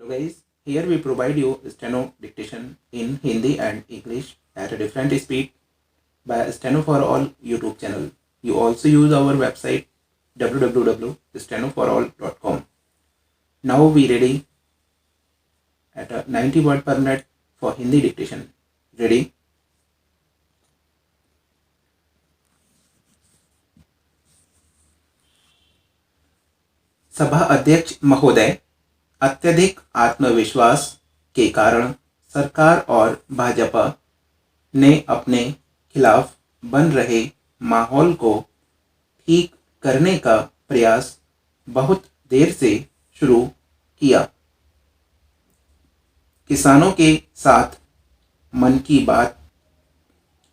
Hello guys, here we provide you steno dictation in Hindi and English at a different speed by Steno for All YouTube channel. You also use our website www.stenoforall.com. Now we ready at a 90 word per minute for Hindi dictation. Ready? सभा अध्यक्ष महोदय, अत्यधिक आत्मविश्वास के कारण सरकार और भाजपा ने अपने खिलाफ बन रहे माहौल को ठीक करने का प्रयास बहुत देर से शुरू किया। किसानों के साथ मन की बात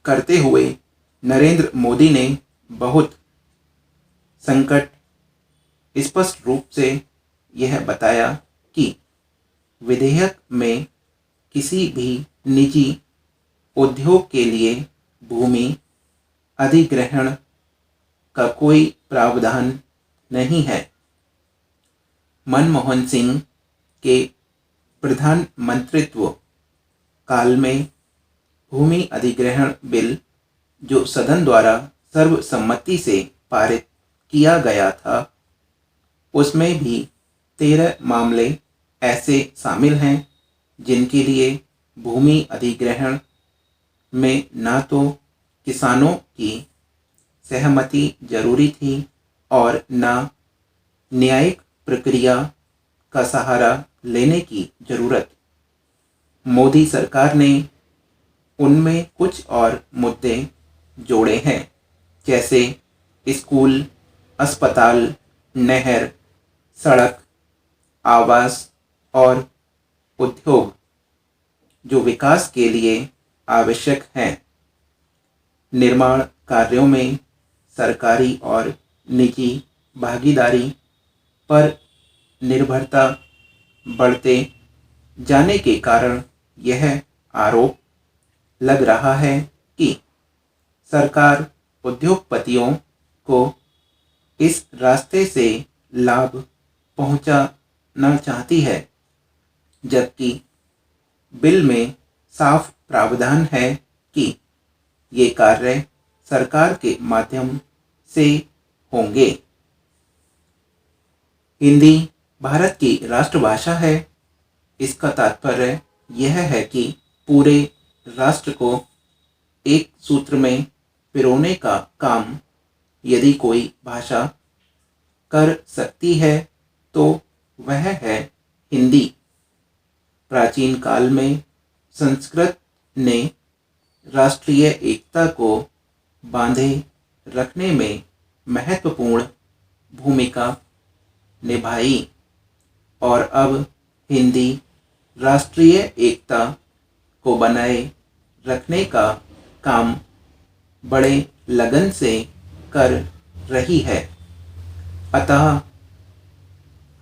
करते हुए नरेंद्र मोदी ने बहुत संकट स्पष्ट रूप से यह बताया कि विधेयक में किसी भी निजी उद्योग के लिए भूमि अधिग्रहण का कोई प्रावधान नहीं है। मनमोहन सिंह के प्रधानमंत्रित्व काल में भूमि अधिग्रहण बिल जो सदन द्वारा सर्वसम्मति से पारित किया गया था, उसमें भी 13 मामले ऐसे शामिल हैं जिनके लिए भूमि अधिग्रहण में ना तो किसानों की सहमति जरूरी थी और ना न्यायिक प्रक्रिया का सहारा लेने की जरूरत। मोदी सरकार ने उनमें कुछ और मुद्दे जोड़े हैं, जैसे स्कूल, अस्पताल, नहर, सड़क, आवास और उद्योग जो विकास के लिए आवश्यक हैं। निर्माण कार्यों में सरकारी और निजी भागीदारी पर निर्भरता बढ़ते जाने के कारण यह आरोप लग रहा है कि सरकार उद्योगपतियों को इस रास्ते से लाभ पहुंचाना चाहती है, जबकि बिल में साफ प्रावधान है कि ये कार्य सरकार के माध्यम से होंगे। हिंदी भारत की राष्ट्रभाषा है। इसका तात्पर्य यह है कि पूरे राष्ट्र को एक सूत्र में पिरोने का काम यदि कोई भाषा कर सकती है तो वह है हिंदी। प्राचीन काल में संस्कृत ने राष्ट्रीय एकता को बांधे रखने में महत्वपूर्ण भूमिका निभाई और अब हिंदी राष्ट्रीय एकता को बनाए रखने का काम बड़े लगन से कर रही है। अतः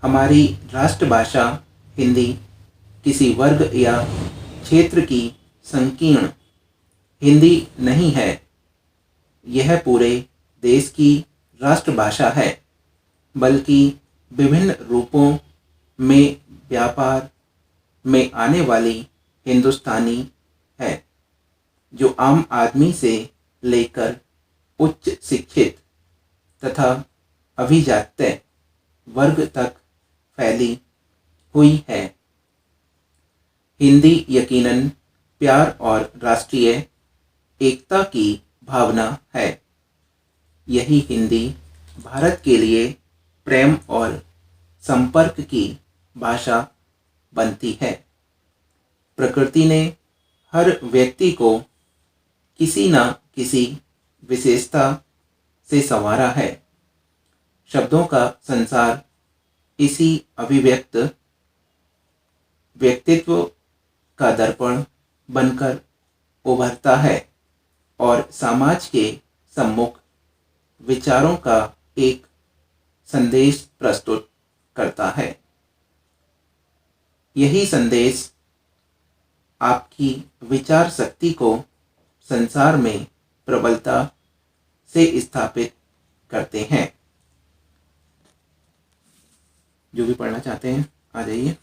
हमारी राष्ट्रभाषा हिंदी किसी वर्ग या क्षेत्र की संकीर्ण हिंदी नहीं है। यह पूरे देश की राष्ट्रभाषा है, बल्कि विभिन्न रूपों में व्यापार में आने वाली हिंदुस्तानी है, जो आम आदमी से लेकर उच्च शिक्षित तथा अभिजात्य वर्ग तक फैली हुई है। हिंदी यकीनन प्यार और राष्ट्रीय एकता की भावना है। यही हिंदी भारत के लिए प्रेम और संपर्क की भाषा बनती है। प्रकृति ने हर व्यक्ति को किसी न किसी विशेषता से संवारा है। शब्दों का संसार इसी अभिव्यक्त व्यक्तित्व का दर्पण बनकर उभरता है और समाज के सम्मुख विचारों का एक संदेश प्रस्तुत करता है। यही संदेश आपकी विचार शक्ति को संसार में प्रबलता से स्थापित करते हैं। जो भी पढ़ना चाहते हैं आ जाइए।